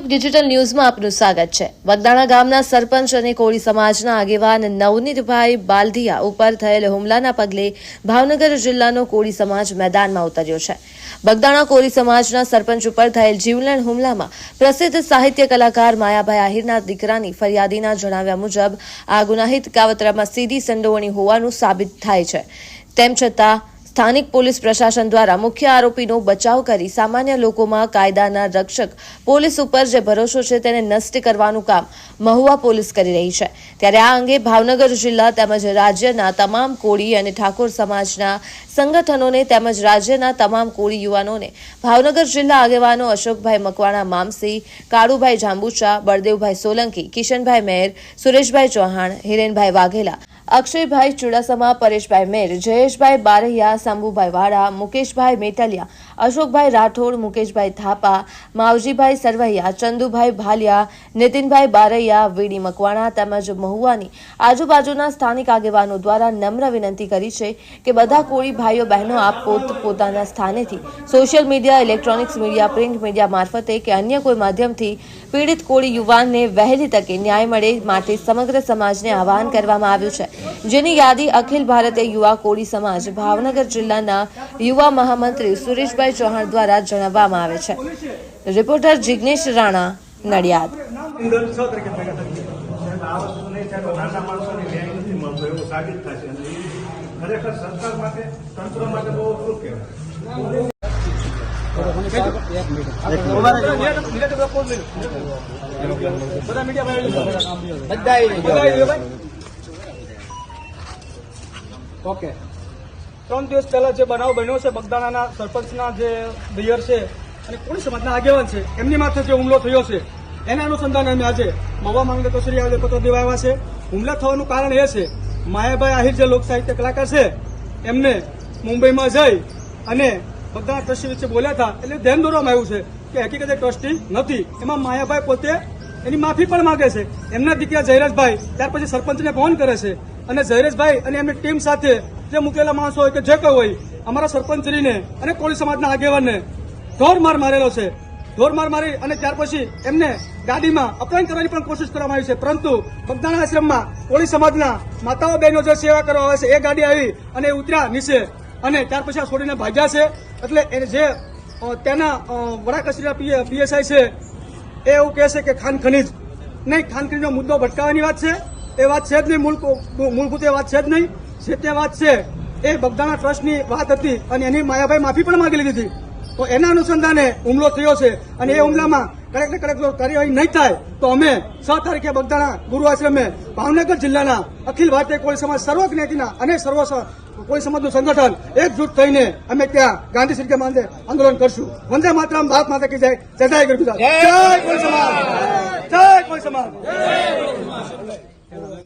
Digital ન્યૂઝમાં આપનું સ્વાગત છે। બગદાણા ગામના સરપંચ અને કોળી સમાજના આગેવાન નવનીતભાઈ બાલધિયા ઉપર થયેલ હુમલાના પગલે ભાવનગર જિલ્લાનો કોળી સમાજ મેદાનમાં ઉતર્યો છે। બગદાણા કોળી સમાજના સરપંચ ઉપર થયેલ જીવલેણ હુમલામાં પ્રસિદ્ધ સાહિત્ય કલાકાર માયાભાઈ આહિરના દીકરાની ફરિયાદીના જણાવ્યા મુજબ આ ગુનાહિત કાવતરામાં સીધી સંડોવણી હોવાનું સાબિત થાય છે। તેમ છતાં સ્થાનિક પોલીસ પ્રશાસન દ્વારા મુખ્ય આરોપીનો બચાવ કરી સામાન્ય લોકોમાં કાયદાના રક્ષક પોલીસ ઉપર જે ભરોસો છે તેને નષ્ટ કરવાનું કામ મહુવા પોલીસ કરી રહી છે। ત્યારે આ અંગે ભાવનગર જિલ્લા તેમજ રાજ્યના તમામ કોળી અને ઠાકોર સમાજના સંગઠનોને તેમજ રાજ્યના તમામ કોળી યુવાનોને ભાવનગર જિલ્લા આગેવાનો અશોકભાઈ મકવાણા મામસી, કાળુભાઈ જાંબુચા, બળદેવભાઈ સોલંકી, કિશનભાઈ મેર, સુરેશભાઈ ચૌહાણ, હિરેનભાઈ વાઘેલા, અક્ષયભાઈ ચુડાસમા, પરેશભાઈ મેર, જયેશભાઈ બારૈયા, શંભુભાઈ વાડા, મુકેશભાઈ મેટલિયા, અશોકભાઈ રાઠોડ, મુકેશભાઈ થાપા, માવજીભાઈ સરવૈયા, ચંદુભાઈ ભાલિયા, નીતિનભાઈ બારૈયા, વીડી મકવાણા તેમજ મહુવાની આજુબાજુના સ્થાનિક આગેવાનો દ્વારા નમ્ર વિનંતી કરી છે કે બધા કોળી ભાઈઓ બહેનો આપ પોતાના સ્થાનેથી social media, electronics media, print media મારફતે કે અન્ય કોઈ માધ્યમથી પીડિત કોળી યુવાનને વહેલી તકે ન્યાય મળે માટે સમગ્ર સમાજને આહવાન કરવામાં આવ્યું છે, જેની યાદી અખિલ ભારતીય યુવા કોળી સમાજ ભાવનગર જિલ્લાના યુવા મહામંત્રી સુરેશભાઈ ચૌહાણ દ્વારા જણાવવામાં આવે છે। રિપોર્ટર જિગ્નેશ રાણા, નડિયાદ। ઓકે, 3 દિવસ પહેલા જે બનાવ બન્યો છે બગદાણાના સરપંચના જે દિયર છે અને કોળી સમાજના આગેવાન છે એમની માથે જે હુમલો થયો છે એના અનુસંધાને અમે આજે મહુવા માંગલે કચેરી આવેલ પત્ર દેવા આવ્યા છે। હુમલા થવાનું કારણ એ છે માયાભાઈ આહિર જે લોક સાહિત્ય કલાકાર છે એમને મુંબઈમાં જઈ અને બગદાણા ટ્રસ્ટી વિશે બોલ્યા હતા એટલે ધ્યાન દોરવામાં આવ્યું છે કે હકીકતે ટ્રસ્ટી નથી। એમાં માયાભાઈ પોતે એની માફી પણ માંગે છે। એમના દીકરા જયરાજભાઈ ત્યાર પછી સરપંચને ફોન કરે છે અને જયરાજભાઈ અને એમની ટીમ સાથે જે મૂકેલા માણસો હોય કે જે કોઈ હોય અમારા સરપંચશ્રીને અને કોળી સમાજના આગેવાનને ઢોર માર મારેલો છે। ઢોર માર મારી અને ત્યાર પછી એમને ગાડીમાં અપહરણ કરવાની પણ કોશિશ કરવામાં આવી છે, પરંતુ બગદાણા આશ્રમમાં કોળી સમાજના માતાઓ બહેનો જે સેવા કરવા આવે છે એ ગાડી આવી અને ઉતર્યા નીચે અને ત્યાર પછી આ છોડીને ભાગ્યા છે। એટલે જે તેના વડા કચેરીના પીએસઆઈ છે એ એવું કહે છે કે ખાન ખનીજ નહીં, ખાન ખનીજનો મુદ્દો ભટકાવવાની વાત છે, એ વાત છે જ નહીં, મૂળભૂત એ વાત છે જ નહીં। જે તે વાત છે એ બગદાણા ટ્રસ્ટની વાત હતી અને એની માયાભાઈ માફી પણ માંગી લીધી હતી, તો એના અનુસંધાને હુમલો થયો છે અને એ હુમલામાં કડક ને કડક જો કાર્યવાહી નહીં થાય તો અમે 6 તારીખે બગદાણા ગુરુ આશ્રમે ભાવનગર જિલ્લાના અખિલ ભારતીય કોળી સમાજ સર્વ જ્ઞાતિના અને સર્વ કોળી સમાજનું સંગઠન એકજૂટ થઈને અમે ત્યાં ગાંધી સર્કલ માંદે આંદોલન કરશું। વંદે માતરમ, ભારત માતા કી જય, જય જય ગરબી, જય કોળી સમાજ, જય કોળી સમાજ।